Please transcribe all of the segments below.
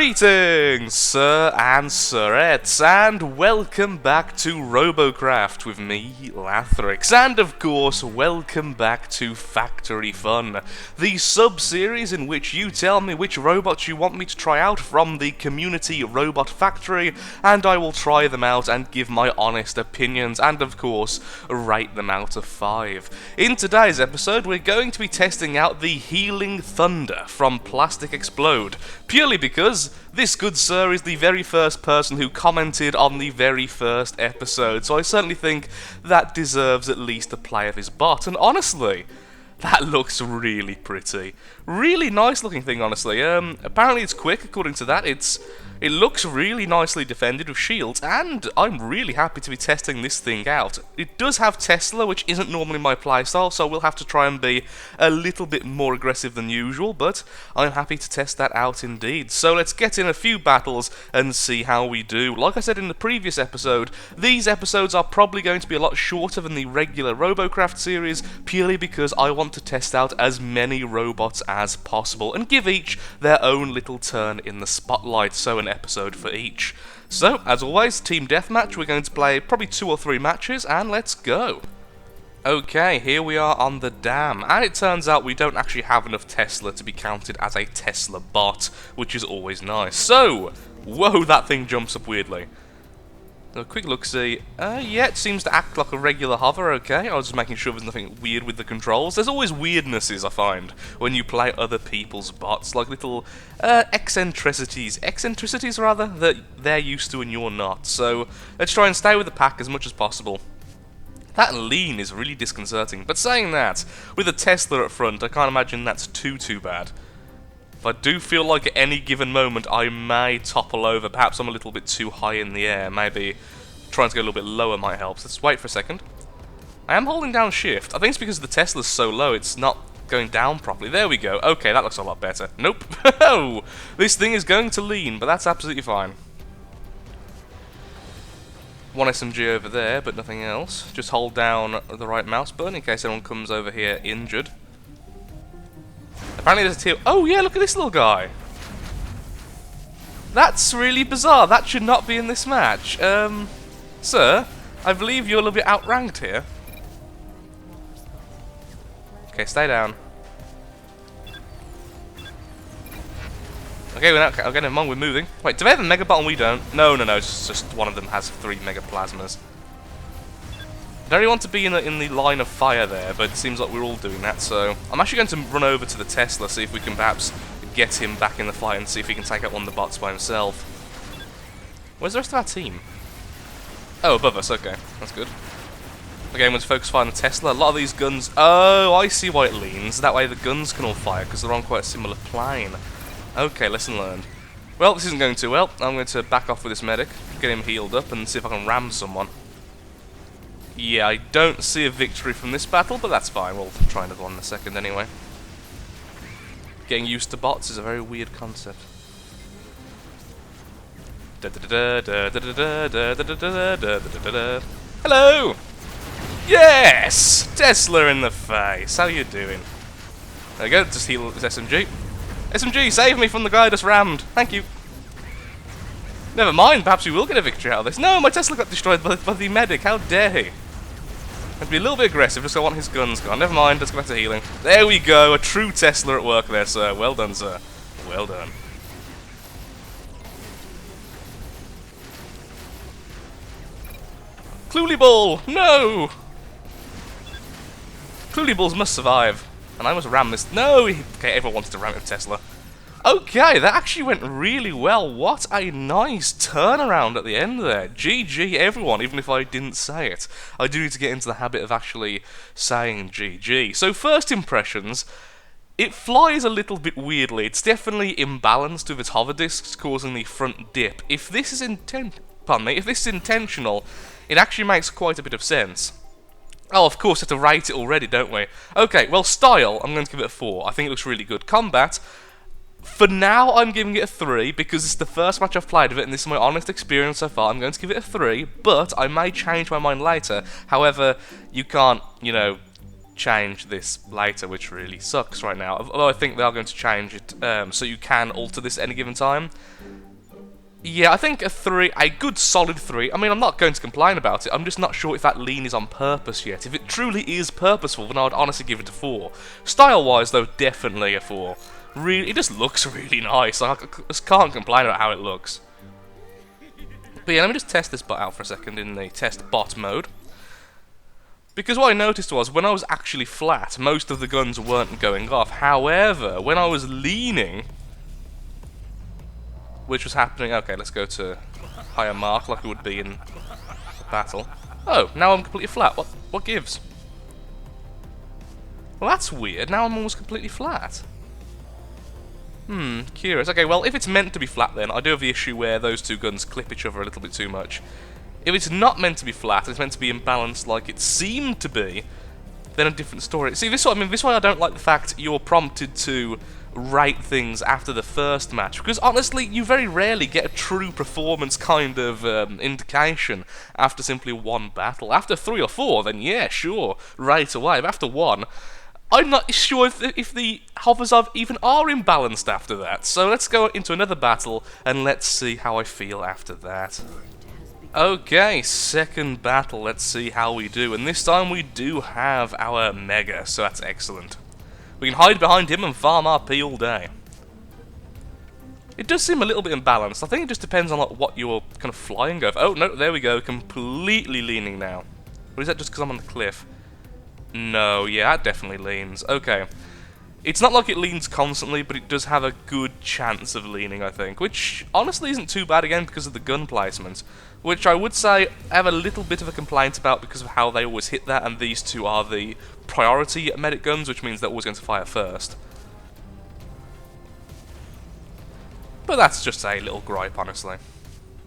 Greetings, sir and sirettes, and welcome back to Robocraft with me, Lathrix, and of course, welcome back to Factory Fun, the sub-series in which you tell me which robots you want me to try out from the Community Robot Factory, and I will try them out and give my honest opinions, and of course, rate them out of 5. In today's episode, we're going to be testing out the Healing Thunder from PlasticExplode, purely because this good sir is the very first person who commented on the very first episode, so I certainly think that deserves at least a play of his bot, and honestly, that looks really pretty. Really nice looking thing, honestly. Apparently it's quick, according to that. It looks really nicely defended with shields, and I'm really happy to be testing this thing out. It does have Tesla, which isn't normally my playstyle, so we'll have to try and be a little bit more aggressive than usual, but I'm happy to test that out indeed. So let's get in a few battles and see how we do. Like I said in the previous episode, these episodes are probably going to be a lot shorter than the regular Robocraft series, purely because I want to test out as many robots as possible, and give each their own little turn in the spotlight, so an episode for each. So, as always, Team Deathmatch, we're going to play probably 2 or 3 matches, and let's go! Okay, here we are on the dam, and it turns out we don't actually have enough Tesla to be counted as a Tesla bot, which is always nice. So, whoa, that thing jumps up weirdly. A quick look-see. Yeah, it seems to act like a regular hover, okay. I was just making sure there's nothing weird with the controls. There's always weirdnesses, I find, when you play other people's bots, like little eccentricities rather, that they're used to and you're not. So, let's try and stay with the pack as much as possible. That lean is really disconcerting, but saying that, with a Tesla up front, I can't imagine that's too bad. I do feel like at any given moment I may topple over. Perhaps I'm a little bit too high in the air. Maybe trying to go a little bit lower might help. So let's wait for a second. I am holding down shift. I think it's because the Tesla's so low it's not going down properly. There we go. Okay, that looks a lot better. Nope. This thing is going to lean, but that's absolutely fine. One SMG over there, but nothing else. Just hold down the right mouse button in case anyone comes over here injured. Apparently there's a tier. Oh yeah, look at this little guy. That's really bizarre. That should not be in this match. Sir, I believe you're a little bit outranked here. Okay, stay down. Okay, never mind, we're moving. Wait, do they have a mega bot and we don't? No, it's just one of them has 3 mega plasmas. I don't really want to be in the line of fire there, but it seems like we're all doing that, so I'm actually going to run over to the Tesla, see if we can perhaps get him back in the fight and see if he can take out one of the bots by himself. Where's the rest of our team? Oh, above us, okay, that's good. Again, let's focus fire on the Tesla. A lot of these guns... Oh, I see why it leans. That way the guns can all fire, because they're on quite a similar plane. Okay, lesson learned. Well, this isn't going too well. I'm going to back off with this medic, get him healed up, and see if I can ram someone. Yeah, I don't see a victory from this battle, but that's fine. We'll try another one in a second anyway. Getting used to bots is a very weird concept. Hello! Yes! Tesla in the face. How you doing? There we go, just heal this SMG. SMG, save me from the guy I just rammed. Thank you. Never mind, perhaps we will get a victory out of this. No, my Tesla got destroyed by the medic. How dare he? I'd be a little bit aggressive, just so I want his guns gone. Never mind, let's go back to healing. There we go, a true Tesla at work there, sir. Well done, sir. Well done. Cluely Ball! No! Cluely Balls must survive. And I must ram this. No! Okay, everyone wanted to ram it with Tesla. Okay, that actually went really well. What a nice turnaround at the end there. GG everyone, even if I didn't say it. I do need to get into the habit of actually saying GG. So first impressions, it flies a little bit weirdly. It's definitely imbalanced with its hover discs, causing the front dip. If this is intentional, it actually makes quite a bit of sense. Oh, of course, we have to rate it already, don't we? Okay, well, style, I'm going to give it a 4. I think it looks really good. Combat, for now, I'm giving it a 3, because it's the first match I've played of it, and this is my honest experience so far. I'm going to give it a 3, but I may change my mind later. However, you can't, you know, change this later, which really sucks right now. Although I think they are going to change it so you can alter this at any given time. Yeah, I think a good solid 3. I mean, I'm not going to complain about it. I'm just not sure if that lean is on purpose yet. If it truly is purposeful, then I would honestly give it a 4. Style-wise, though, definitely a 4. Really, it just looks really nice. I just can't complain about how it looks. But yeah, let me just test this bot out for a second in the test bot mode. Because what I noticed was, when I was actually flat, most of the guns weren't going off. However, when I was leaning, which was happening... Okay, let's go to higher mark, like it would be in a battle. Oh, now I'm completely flat. What gives? Well, that's weird. Now I'm almost completely flat. Curious. Okay, well, if it's meant to be flat then, I do have the issue where those two guns clip each other a little bit too much. If it's not meant to be flat, it's meant to be imbalanced like it seemed to be, then a different story. See, this is what I mean. This is why I don't like the fact you're prompted to rate things after the first match, because honestly, you very rarely get a true performance kind of indication after simply one battle. After 3 or 4, then yeah, sure, right away. But after 1, I'm not sure if the hovers even are imbalanced after that. So let's go into another battle and let's see how I feel after that. Okay, second battle. Let's see how we do. And this time we do have our Mega, so that's excellent. We can hide behind him and farm RP all day. It does seem a little bit imbalanced. I think it just depends on like, what you're kind of flying over. Oh, no, there we go. Completely leaning now. Or is that just because I'm on the cliff? No, yeah, that definitely leans. Okay. It's not like it leans constantly, but it does have a good chance of leaning, I think. Which, honestly, isn't too bad, again, because of the gun placement. Which I would say I have a little bit of a complaint about because of how they always hit that, and these two are the priority medic guns, which means they're always going to fire first. But that's just a little gripe, honestly.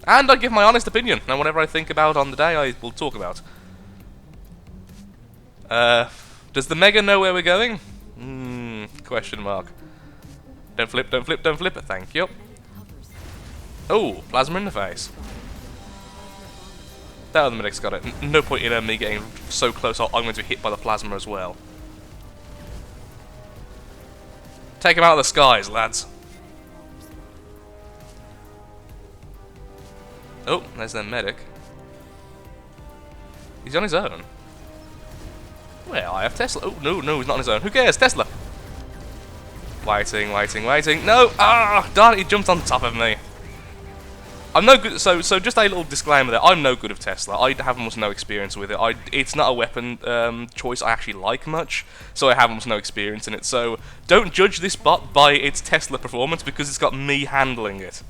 And I give my honest opinion, and whatever I think about on the day, I will talk about. Does the Mega know where we're going? Question mark. Don't flip, don't flip, don't flip. Thank you. Oh, plasma in the face. That other medic's got it. No point in me getting so close, I'm going to be hit by the plasma as well. Take him out of the skies, lads. Oh, there's their medic. He's on his own. Well, I have Tesla. Oh, no, he's not on his own. Who cares? Tesla! Waiting, waiting, waiting. No! Ah! Darn it, he jumped on top of me. I'm no good. So just a little disclaimer there. I'm no good of Tesla. I have almost no experience with it. It's not a weapon choice I actually like much, so I have almost no experience in it. So don't judge this bot by its Tesla performance because it's got me handling it.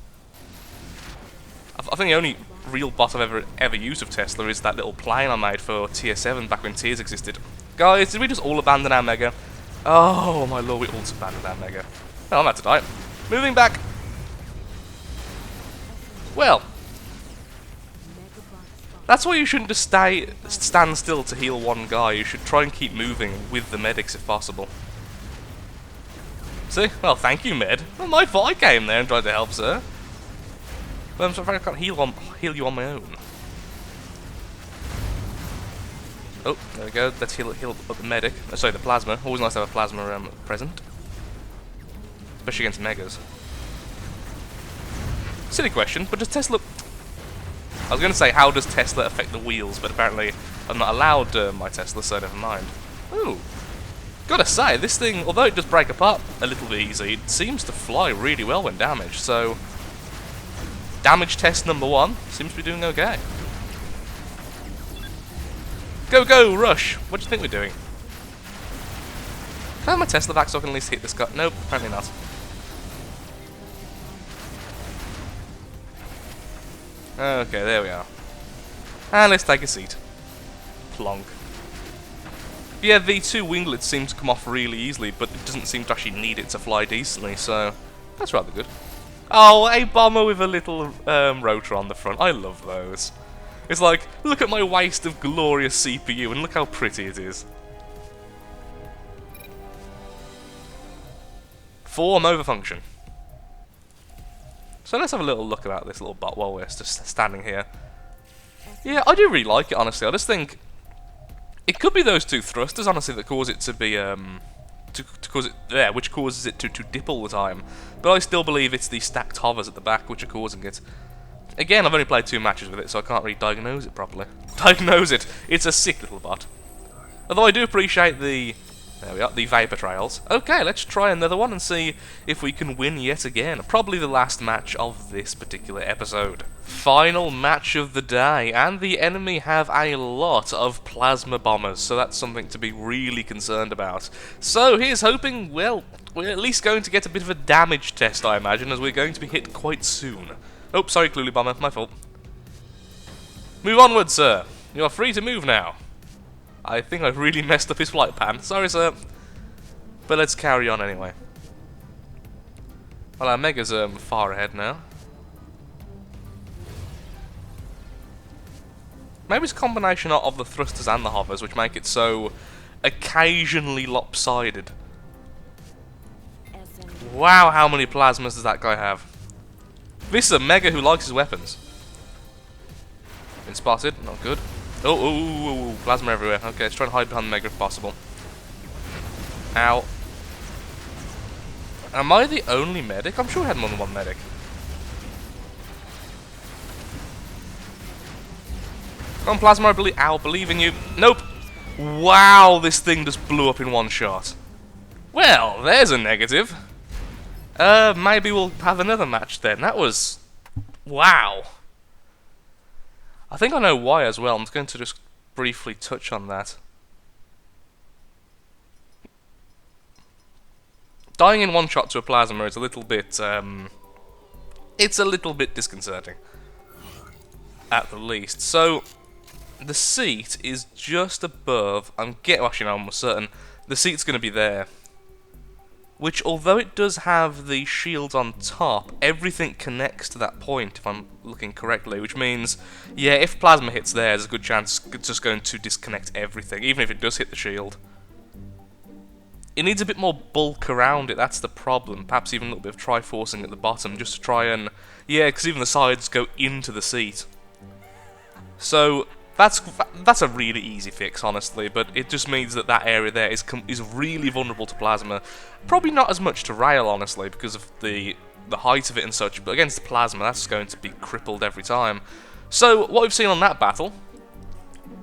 I think the only real bot I've ever used of Tesla is that little plane I made for Tier 7 back when Tiers existed. Guys, did we just all abandon our Mega? Oh my lord, we all abandoned our Mega. Oh, I'm about to die. Moving back. Well, that's why you shouldn't just stand still to heal one guy. You should try and keep moving with the medics if possible. See? Well, thank you, Med. Well, my fault I came there and tried to help, sir. But I'm sorry I can't heal you on my own. Oh, there we go. Let's heal up the medic. Sorry, the plasma. Always nice to have a plasma present. Especially against Megas. Silly question, but does Tesla... I was going to say, how does Tesla affect the wheels? But apparently I'm not allowed my Tesla, so never mind. Ooh. Gotta say, this thing, although it does break apart a little bit easy, it seems to fly really well when damaged, so... Damage test number 1 seems to be doing okay. Go, go, rush! What do you think we're doing? Can I have my Tesla back so I can at least hit this guy? Nope, apparently not. Okay, there we are. And let's take a seat. Plonk. Yeah, the two winglets seem to come off really easily, but it doesn't seem to actually need it to fly decently, so that's rather good. Oh, a bomber with a little rotor on the front. I love those. It's like, look at my waste of glorious CPU and look how pretty it is. Form over function. So let's have a little look about this little bot while we're just standing here. Yeah, I do really like it, honestly. I just think It could be those two thrusters, honestly, that cause it to be, to cause it there, which causes it to dip all the time. But I still believe it's the stacked hovers at the back which are causing it. Again, I've only played 2 matches with it, so I can't really diagnose it properly. Diagnose it! It's a sick little bot. Although I do appreciate the... There we are, the vapor trails. Okay, let's try another one and see if we can win yet again. Probably the last match of this particular episode. Final match of the day, and the enemy have a lot of plasma bombers, so that's something to be really concerned about. So here's hoping, well, we're at least going to get a bit of a damage test, I imagine, as we're going to be hit quite soon. Oh, sorry, Cluely Bomber, my fault. Move onward, sir. You are free to move now. I think I've really messed up his flight pan. Sorry, sir. But let's carry on anyway. Well, our Mega's far ahead now. Maybe it's a combination of the thrusters and the hovers which make it so occasionally lopsided. Wow, how many plasmas does that guy have? This is a Mega who likes his weapons. Been spotted, not good. Oh, plasma everywhere. Okay, let's try and hide behind the Mega if possible. Ow. Am I the only medic? I'm sure we had more than one medic. Come on, plasma, I believe in you. Nope. Wow, this thing just blew up in one shot. Well, there's a negative. Maybe we'll have another match then. That was... Wow. I think I know why as well. I'm going to just briefly touch on that. Dying in one shot to a plasma is a little bit, it's a little bit disconcerting. At the least. So, the seat is just above, actually no, I'm almost certain, the seat's going to be there. Which, although it does have the shield on top, everything connects to that point, if I'm looking correctly, which means, yeah, if plasma hits there, there's a good chance it's just going to disconnect everything, even if it does hit the shield. It needs a bit more bulk around it, that's the problem. Perhaps even a little bit of triforcing at the bottom, just to try and... Yeah, because even the sides go into the seat. So... That's a really easy fix, honestly, but it just means that that area there is really vulnerable to plasma. Probably not as much to rail, honestly, because of the height of it and such, but against the plasma, that's going to be crippled every time. So, what we've seen on that battle,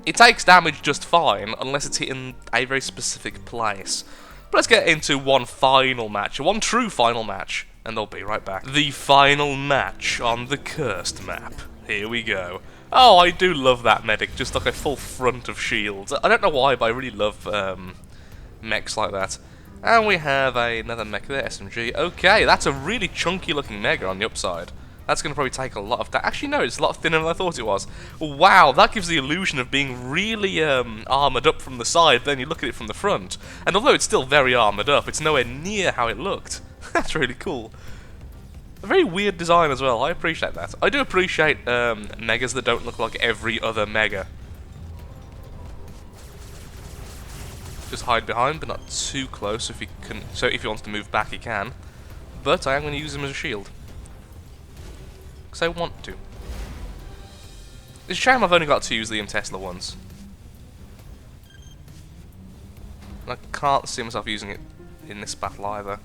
it takes damage just fine, unless it's hitting a very specific place. But let's get into one final match, one true final match, and I'll be right back. The final match on the Cursed map. Here we go. Oh, I do love that medic, just like a full front of shields. I don't know why, but I really love mechs like that. And we have another mech there, SMG. Okay, that's a really chunky looking Mega on the upside. That's going to probably take a lot of that. Actually, no, it's a lot thinner than I thought it was. Wow, that gives the illusion of being really armoured up from the side, then you look at it from the front. And although it's still very armoured up, it's nowhere near how it looked. That's really cool. A very weird design as well, I appreciate that. I do appreciate Megas that don't look like every other Mega. Just hide behind, but not too close if he can. So if he wants to move back, he can. But I am going to use him as a shield. Because I want to. It's a shame I've only got to use the Tesla once. I can't see myself using it in this battle either.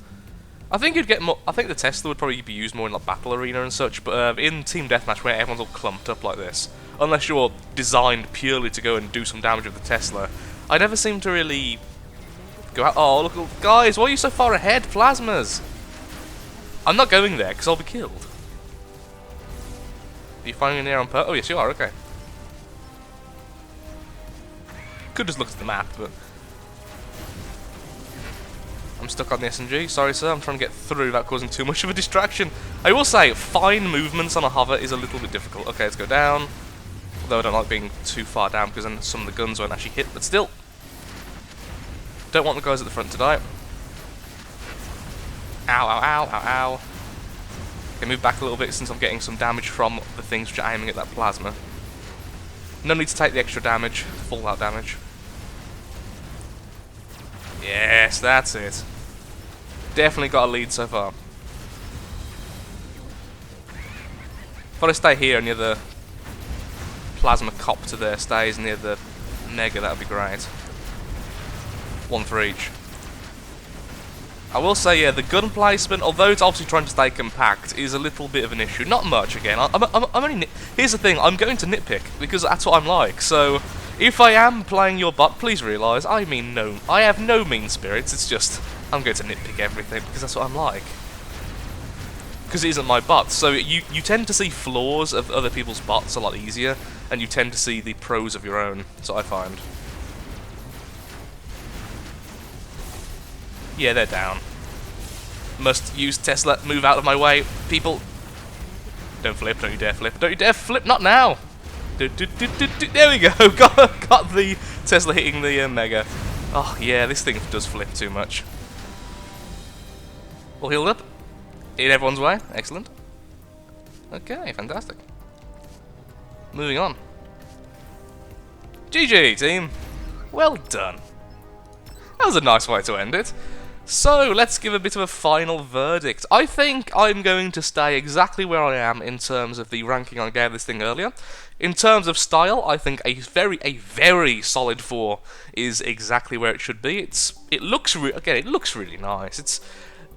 I think you'd get more. I think the Tesla would probably be used more in like battle arena and such, but in team deathmatch where everyone's all clumped up like this, unless you're designed purely to go and do some damage with the Tesla, I never seem to really go out. Oh, look, guys, why are you so far ahead, plasmas? I'm not going there because I'll be killed. Are you finding an air on purpose? Oh yes, you are. Okay. Could just look at the map, but. I'm stuck on the SMG. Sorry, sir. I'm trying to get through without causing too much of a distraction. I will say, fine movements on a hover is a little bit difficult. Okay, let's go down. Although I don't like being too far down because then some of the guns won't actually hit. But still, don't want the guys at the front to die. Ow, ow, ow, ow, ow. Okay, move back a little bit since I'm getting some damage from the things which are aiming at that plasma. No need to take the extra damage, fallout damage. Yes, that's it. Definitely got a lead so far. If I stay here near the plasma copter there stays near the mega, that would be great. One for each. I will say, yeah, the gun placement, although it's obviously trying to stay compact, is a little bit of an issue. Not much, again. I'm only here's the thing, I'm going to nitpick, because that's what I'm like. So, if I am playing your bot, please realise, I have no mean spirits, it's just, I'm going to nitpick everything, because that's what I'm like. Because it isn't my bot, so you tend to see flaws of other people's bots a lot easier, and you tend to see the pros of your own, that's what I find. Yeah, they're down. Must use Tesla. Move out of my way, people. Don't flip. Don't you dare flip. Don't you dare flip. Not now. There we go. Got the Tesla hitting the Mega. Oh, yeah, this thing does flip too much. All healed up. In everyone's way. Excellent. Okay, fantastic. Moving on. GG, team. Well done. That was a nice way to end it. So, let's give a bit of a final verdict. I think I'm going to stay exactly where I am in terms of the ranking I gave this thing earlier. In terms of style, I think a very solid 4 is exactly where it should be. It looks really nice. It's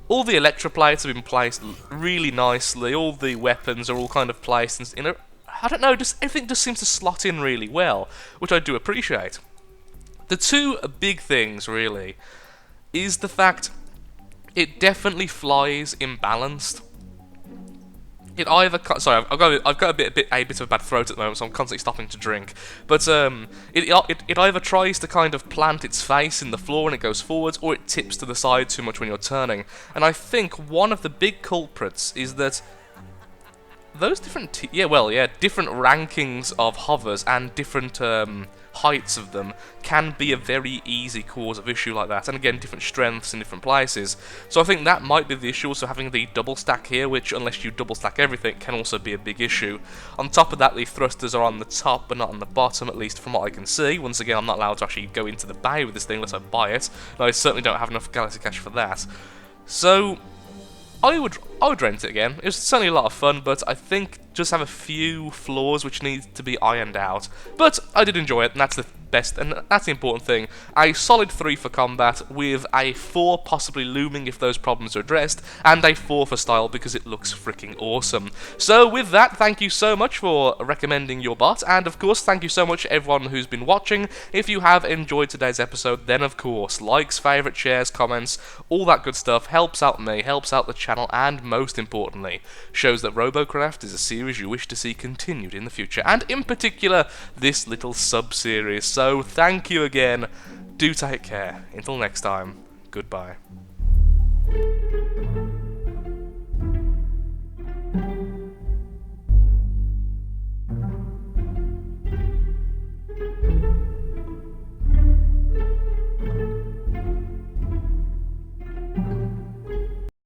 all the electroplates have been placed really nicely. All the weapons are all kind of placed in a, I don't know, just everything just seems to slot in really well, which I do appreciate. The two big things really is the fact it definitely flies imbalanced. It either sorry, I've got a bit of a bad throat at the moment, so I'm constantly stopping to drink. But it either tries to kind of plant its face in the floor when it goes forwards, or it tips to the side too much when you're turning. And I think one of the big culprits is that those different different rankings of hovers and different heights of them can be a very easy cause of issue like that, and again different strengths in different places. So I think that might be the issue. Also having the double stack here, which unless you double stack everything can also be a big issue. On top of that, the thrusters are on the top but not on the bottom, at least from what I can see. Once again, I'm not allowed to actually go into the bay with this thing unless I buy it, and I certainly don't have enough Galaxy Cash for that. So I would rent it again. It was certainly a lot of fun, but I think just have a few flaws which need to be ironed out. But I did enjoy it, and that's the best, and that's the important thing. A solid 3 for combat, with a 4 possibly looming if those problems are addressed, and a 4 for style because it looks freaking awesome. So with that, thank you so much for recommending your bot, and of course thank you so much everyone who's been watching. If you have enjoyed today's episode, then of course likes, favourites, shares, comments, all that good stuff helps out me, helps out the channel, and most importantly shows that Robocraft is a series you wish to see continued in the future, and in particular this little sub-series. So thank you again, do take care, until next time, goodbye.